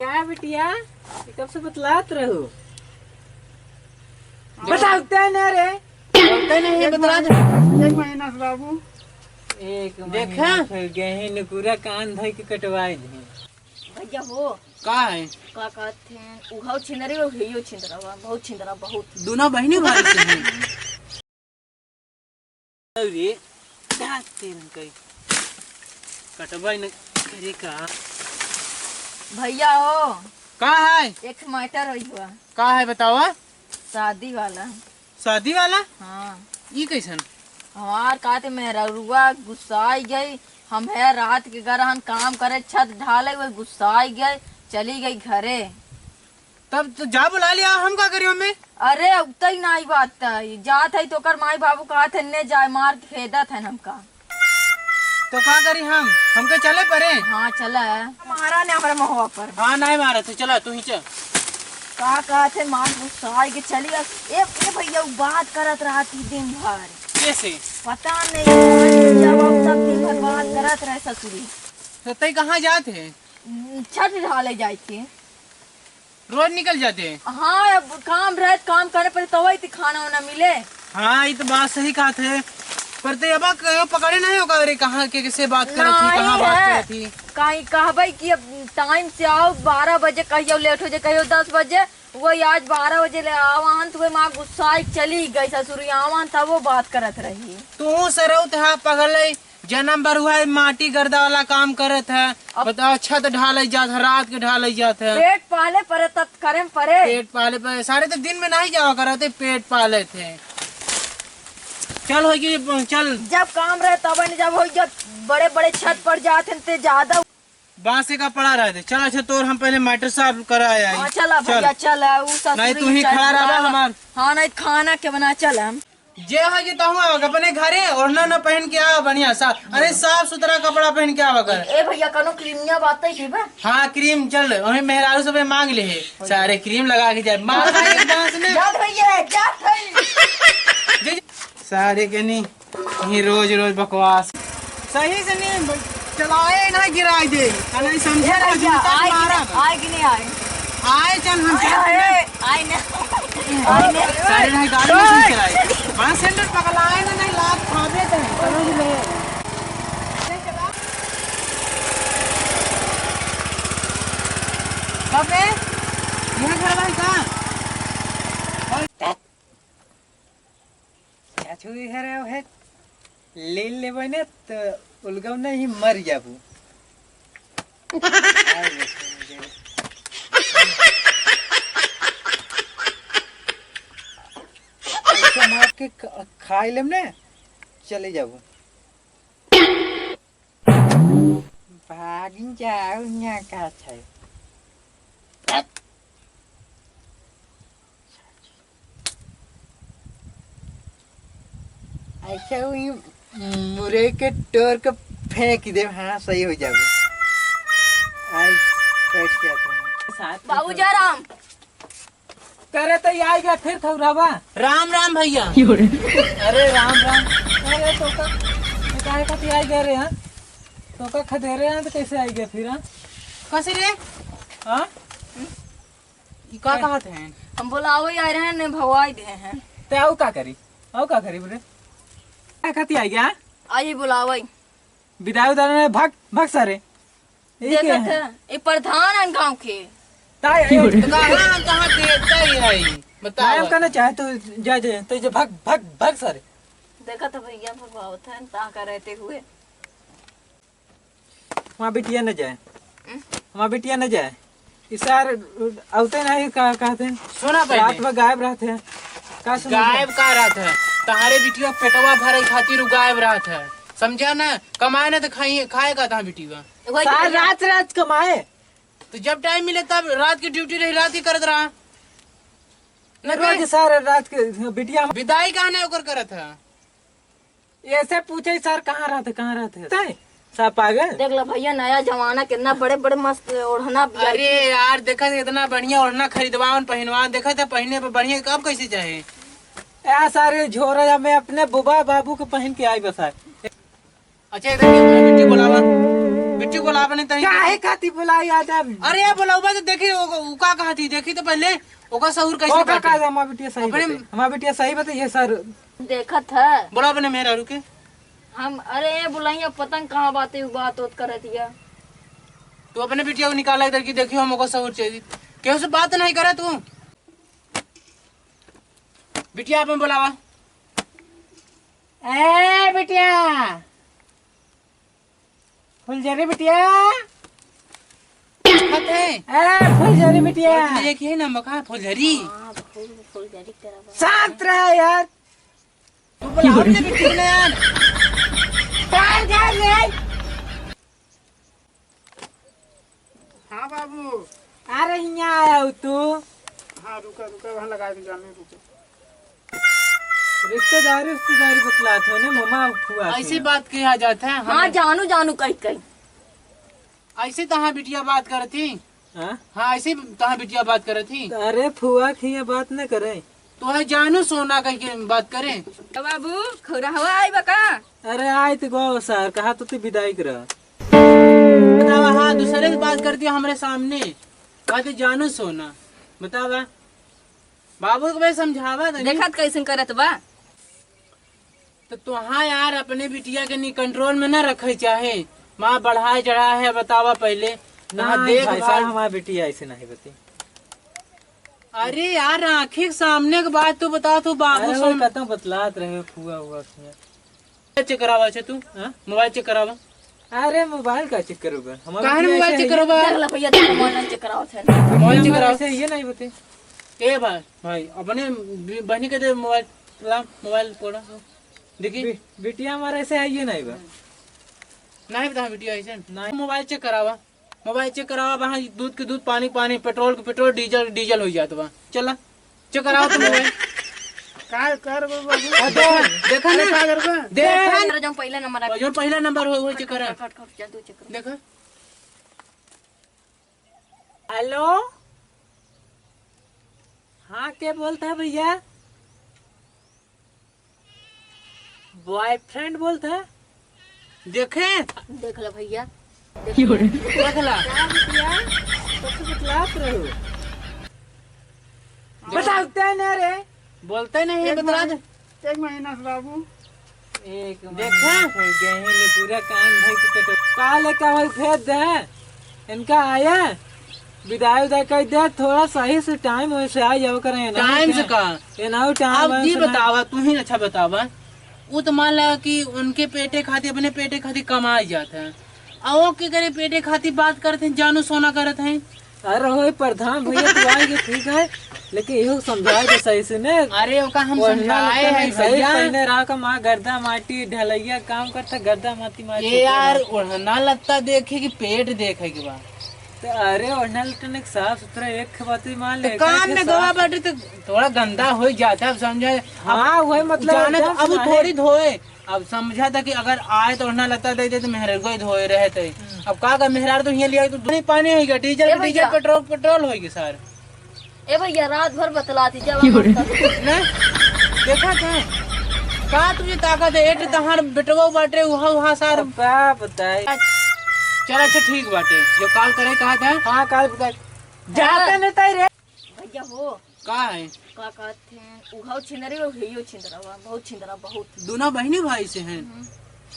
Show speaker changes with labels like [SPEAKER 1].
[SPEAKER 1] क्या बिटिया कब से बतलात रहो? बताते ना रे,
[SPEAKER 2] बोलते नहीं बतला दे।
[SPEAKER 3] एक महीना से बाबू
[SPEAKER 1] एक
[SPEAKER 2] देखा?
[SPEAKER 1] महीना फिर गए न पूरा कान धई के कटवाए दी।
[SPEAKER 4] भैया हो
[SPEAKER 2] का है
[SPEAKER 4] का कहते हैं उघाव छिंदरी और हियो छिंदरा बहुत छिंदरा बहुत
[SPEAKER 2] दोनों बहनी भाई से हैं।
[SPEAKER 1] अरे क्या तेरन कई कटवाए न करे का?
[SPEAKER 4] भैया हो
[SPEAKER 2] का है
[SPEAKER 4] एक मैटर रही हुआ
[SPEAKER 2] का है बताओ।
[SPEAKER 4] शादी वाला।
[SPEAKER 2] शादी वाला
[SPEAKER 4] हाँ
[SPEAKER 2] ये कैसन?
[SPEAKER 4] हमार कहते मेहरुआ गुस्साई गई। हम है रात के घर हम काम करे छत ढाले हुए गुस्साई गए चली गई घरे।
[SPEAKER 2] तब तो जा बुला लिया हम का करियो में।
[SPEAKER 4] अरे उतना ही नहीं बात है जात है तो कर माई बाबू कहा थे ने जाए मार के फेदा था हमका।
[SPEAKER 2] तो का करी हम हमके चले परे।
[SPEAKER 4] हाँ चला है मारा ने हमारे महुआ पर।
[SPEAKER 2] हाँ नहीं मारा थे चला तू ही चल।
[SPEAKER 4] का कहते मार गुस्साई के चली गई। ए भैया वो बात करत रहा थी दिन भर।
[SPEAKER 2] कैसे?
[SPEAKER 4] पता नहीं जब हम सब दिन भर बात करत रहे ससुरी।
[SPEAKER 2] तो तई कहाँ जाते हैं?
[SPEAKER 4] छत ढाले जाए थे।
[SPEAKER 2] रोज निकल जाते हैं।
[SPEAKER 4] हाँ अब काम रहे काम करे पर तो वही खाना वाना मिले।
[SPEAKER 2] हाँ ये तो बात सही कहा थे पर ते अब पकड़े नहीं होगा। अरे कहाँ के किसे बात कर थी कहाँ बात कर थी?
[SPEAKER 4] कहीं कहबे कि अब टाइम से आओ 12 बजे कहियो लेट हो जाए कहियो 10 बजे। वही आज 12 बजे ले आवान तो माँ गुस्साई चली गई ससुरी आवान था वो बात करत रही।
[SPEAKER 2] तू सरऊ था पगल जन्म बर हुआ माटी गर्दा वाला काम करत है। बताओ छत ढाल जात है रात के ढाल जात है।
[SPEAKER 4] पेट पाले परे तब करे परे।
[SPEAKER 2] पेट पाले पर सारे तो दिन में नहीं जावा करते पेट पाले थे। चल हो गई चल।
[SPEAKER 4] जब काम रहे तब जब हो जब बड़े बड़े छत पर जाते थे ज्यादा
[SPEAKER 2] बांसे का पड़ा रहते। चल अच्छा तोर हम पहले मटर साफ कराया।
[SPEAKER 4] हाँ चला भैया चला
[SPEAKER 2] नहीं तू ही खड़ा रहा हमार।
[SPEAKER 4] हाँ नहीं खाना के बना चला
[SPEAKER 2] जे है तो अपने घरे ओढ़ना न पहन के आ बढ़िया सा। अरे साफ सुथरा कपड़ा पहन के आवा कर।
[SPEAKER 4] ए भैया कनो क्रीमिया बात है बा।
[SPEAKER 2] हाँ क्रीम चल वही मेहरारू सब मांग ले है सारे क्रीम लगा के जाए मार खाए बांस में।
[SPEAKER 4] जा भैया जा भैया
[SPEAKER 2] सारे के नहीं रोज रोज बकवास सही से नहीं चलाए ना गिराए दे नहीं समझे ना जूता मारा
[SPEAKER 4] आए कि नहीं आए
[SPEAKER 2] आए चल हम
[SPEAKER 4] आए ना
[SPEAKER 2] सारे नहीं गाड़ी में चलाए बड़ा सेंटर पकड़ाए ना नहीं लात खावे थे समझ ले। कब है ये घर भाई कहाँ
[SPEAKER 1] क्या छुई है रे है ले ले बने तो उलगम नहीं मर जाबू। मार के खाई लेम ने चले जाबू। भागिन जाओ यहाँ का छै ऐसा हुई मुरे के टोर के फेंक दे। हाँ सही हो जाओ। आई बैठ जाता हूँ
[SPEAKER 4] बाबू जा राम
[SPEAKER 1] करे तो ये आएगा फिर थोड़ा
[SPEAKER 2] राम राम भैया।
[SPEAKER 1] अरे राम राम। अरे तो का खाती आई गए रे? हाँ तो का खदेरे हैं तो कैसे आई गए फिर? हाँ
[SPEAKER 2] कैसे रे?
[SPEAKER 1] हाँ
[SPEAKER 2] ये का कहा थे?
[SPEAKER 4] हम बोला आओ आए रहे ने भवाई दे हैं
[SPEAKER 1] ते आओ का करी बोले क्या खाती आई गया?
[SPEAKER 4] आई बुलावई
[SPEAKER 1] विदाई उदाई भाग भाग सारे
[SPEAKER 4] देखत है ये प्रधान है गांव के।
[SPEAKER 1] ताई
[SPEAKER 2] तो कहाँ देखता ही है बताओ।
[SPEAKER 1] नाम करना चाहे तो जा तो जो भाग भाग भाग सारे।
[SPEAKER 4] देखत है भैया भगवावत है ता का रहते हुए
[SPEAKER 1] वहाँ बिटिया न जाए वहाँ बिटिया न जाए इस सार आते नहीं का कहते हैं
[SPEAKER 2] सुना
[SPEAKER 1] रात
[SPEAKER 2] पहले
[SPEAKER 1] में गायब रहते हैं का सुना
[SPEAKER 2] गायब का रहा था तुम्हारे बिटिया पेटवा भरे खातिर गायब रहा था समझा ना। कमाए ना तो खाएगा था बिटिया
[SPEAKER 1] सार रात रात कमाए
[SPEAKER 2] तो जब टाइम मिले तब रात की ड्यूटी रही रात ही करत रहा
[SPEAKER 1] रोज सार रात के बिटिया
[SPEAKER 2] विदाई कहा नहीं होकर करत था।
[SPEAKER 1] ऐसे पूछे सर कहाँ रहते सब पागल।
[SPEAKER 4] देख लो भैया नया जमाना कितना बड़े बड़े मस्त ओढ़ना भी है।
[SPEAKER 2] अरे यार देखा इतना बढ़िया ओढ़ना खरीदवान पहनवान देखा था पहने पर बढ़िया कब कैसे चाहे
[SPEAKER 1] यार सारे झोरा मैं अपने बुबा बाबू को पहन के आई बस।
[SPEAKER 2] अच्छा इधर बेटी बुलावा बिट्टी को लापने तनी
[SPEAKER 1] काहे खाती बुलाई आदमी?
[SPEAKER 2] अरे यार बोलाऊबा तो देखी उका कहा थी देखी तो पहले ओका सहूर कैसे
[SPEAKER 1] ओका
[SPEAKER 2] बाटे।
[SPEAKER 1] का हमार बिटिया सही
[SPEAKER 2] अपने-
[SPEAKER 1] बते। हमार बिटिया सही बते ये सर।
[SPEAKER 4] देखा था
[SPEAKER 2] बोला अपने मेरा रुके
[SPEAKER 4] हम। अरे बुलाइया पतंग कहाँ बातें बात होत करत हिया।
[SPEAKER 2] तू अपने बिटिया को निकाला इधर की देखियो हमको सहूर चाहिए केहू से बात नहीं करे तू बिटिया अपन बोलावा
[SPEAKER 1] ए बिटिया फुलझड़ी बिटिया
[SPEAKER 2] खाते
[SPEAKER 1] ए फुलझड़ी बिटिया
[SPEAKER 2] देखिए ना मका फुलझरी
[SPEAKER 4] हाँ, फूलझड़ी करवा।
[SPEAKER 1] शांत रह यार।
[SPEAKER 2] तू बोला अपने बिटिया ने यार
[SPEAKER 1] बाहर जा रे।
[SPEAKER 2] हाँ बाबू
[SPEAKER 1] अरे यहाँ आया हूँ तू।
[SPEAKER 2] हाँ रुका रुका वहाँ लगा के जाने रुको
[SPEAKER 1] रिश्तेदारी बतलात हो ने मम्मा फुआ से।
[SPEAKER 2] ऐसी बात किया जाता है
[SPEAKER 4] हाँ जानू जानू कहीं कहीं।
[SPEAKER 2] ऐसे तहाँ बिटिया बात कर थी
[SPEAKER 1] हाँ?
[SPEAKER 2] हाँ ऐसे तहाँ बिटिया बात कर थी
[SPEAKER 1] अरे फुआ की ये बात न करे।
[SPEAKER 2] तो है जानू सोना कह के बात करे
[SPEAKER 4] बाबू खौरा हवा आई बका।
[SPEAKER 1] अरे आय तो गो सर कहा तो तू विदाई कर।
[SPEAKER 2] बतावा हाँ दूसरे से बात करती है हमारे सामने कहते जानू सोना बतावा बाबू को भाई समझावा था
[SPEAKER 4] देखत कैसे करत बा।
[SPEAKER 2] तो तुहा यार अपने बिटिया के नी कंट्रोल में न रखे चाहे माँ बढ़ाए चढ़ा है बतावा पहले
[SPEAKER 1] ना
[SPEAKER 2] देख
[SPEAKER 1] भाई
[SPEAKER 2] भाल।
[SPEAKER 1] साहब हमारी बेटी ऐसे नहीं बती।
[SPEAKER 2] अरे यार आँखी के सामने के बात तू बता तू बाबू
[SPEAKER 1] अरे वो
[SPEAKER 2] सुन
[SPEAKER 1] कहता हूँ बतलात रहे फुआ हुआ
[SPEAKER 2] चेक करावा छे तू
[SPEAKER 1] हाँ?
[SPEAKER 2] मोबाइल चेक करावा
[SPEAKER 1] अरे मोबाइल का चेक करोगे
[SPEAKER 2] कहाँ मोबाइल चेक करावा
[SPEAKER 4] देख ला भैया तेरा मोबाइल चेक करावत है।
[SPEAKER 2] मोबाइल चेक करावा
[SPEAKER 1] ऐसे ये नहीं बते।
[SPEAKER 2] ए भाई भाई अपने बहनी के दे मोबाइल ला मोबाइल पड़ा देखी
[SPEAKER 1] बिटिया हमारा ऐसे है ये नहीं बा।
[SPEAKER 2] नहीं बता बिटिया ऐसे नहीं मोबाइल चेक करावा वहाँ दूध के दूध पानी के पानी पेट्रोल के पेट्रोल डीजल डीजल हो जाता वहाँ चला चेक करावा तो मोबाइल
[SPEAKER 1] काय कर
[SPEAKER 2] देखा ना देखा
[SPEAKER 4] मेरा जो पहला नंबर आ
[SPEAKER 2] जो पहला नंबर हो चेक करा
[SPEAKER 4] कट कट जा तू चेक कर।
[SPEAKER 2] देखा
[SPEAKER 1] हेलो हाँ क्या बोलता है भैया? बॉयफ्रेंड बोलता है।
[SPEAKER 2] देखे
[SPEAKER 4] देख ला भैया
[SPEAKER 2] देखला
[SPEAKER 1] बतलात रहो बताते ना रे।
[SPEAKER 2] बोलते नहीं है बता दे
[SPEAKER 1] एक महीना से बाबू एक
[SPEAKER 2] देखा?
[SPEAKER 1] गए पूरा कान भाई के कटो काले का भाई भेज दे इनका आया विदाई उदाई कर दे थोड़ा सही से टाइम वैसे आ जाओ करें
[SPEAKER 2] टाइम से कहा
[SPEAKER 1] ये ना टाइम
[SPEAKER 2] अब ये बतावा तू ही अच्छा बतावा वो तो मान लगा कि उनके पेटे खाती अपने पेटे खाती कमाई जाता है आओ के करे पेटे खाती बात करते हैं जानू सोना करते हैं
[SPEAKER 1] अरे हो प्रधान भैया तू आएंगे ठीक है लेकिन यो समझाए तो सही से ने।
[SPEAKER 2] अरे ओका हम समझाए हैं
[SPEAKER 1] सही
[SPEAKER 2] भैया
[SPEAKER 1] पहले रहा का माँ गर्दा माटी ढलैया काम करता गर्दा माटी माटी
[SPEAKER 2] ये यार ओढ़ना लगता देखे कि पेट देखे के बाद
[SPEAKER 1] तो अरे ओढ़ना लटने साफ सुथरा एक बात मान ले
[SPEAKER 2] काम में गवा बाटे तो थोड़ा गंदा हो जाता है अब समझा
[SPEAKER 1] हाँ वही मतलब
[SPEAKER 2] जाने तो
[SPEAKER 1] एकदम
[SPEAKER 2] अब
[SPEAKER 1] सुनाहे।
[SPEAKER 2] थोड़ी धोए अब समझा था कि अगर आए तो ओढ़ना लगता दे दे तो मेहर को ही धोए रहे थे अब का कर मेहरार तो यहाँ लिया तो धोने पानी होगा डीजल
[SPEAKER 4] ए भैया।
[SPEAKER 2] डीजल पेट्रोल पेट्रोल होगी सर
[SPEAKER 4] ए भैया रात भर बतलाती जब हम
[SPEAKER 2] ने देखा था का तुझे ताकत है एट तहार बेटवा बाटे उहा उहा सार
[SPEAKER 1] क्या बताए।
[SPEAKER 2] चल अच्छा ठीक बाटे जो कॉल करे कहा था
[SPEAKER 1] हाँ काल बताए जाते नहीं ताई रे।
[SPEAKER 4] भैया हो
[SPEAKER 2] का है
[SPEAKER 4] का कहते हैं उघाव छिंदरी और हियो छिंदरा बहुत छिंदरा बहुत।
[SPEAKER 2] दोनों बहनी भाई से हैं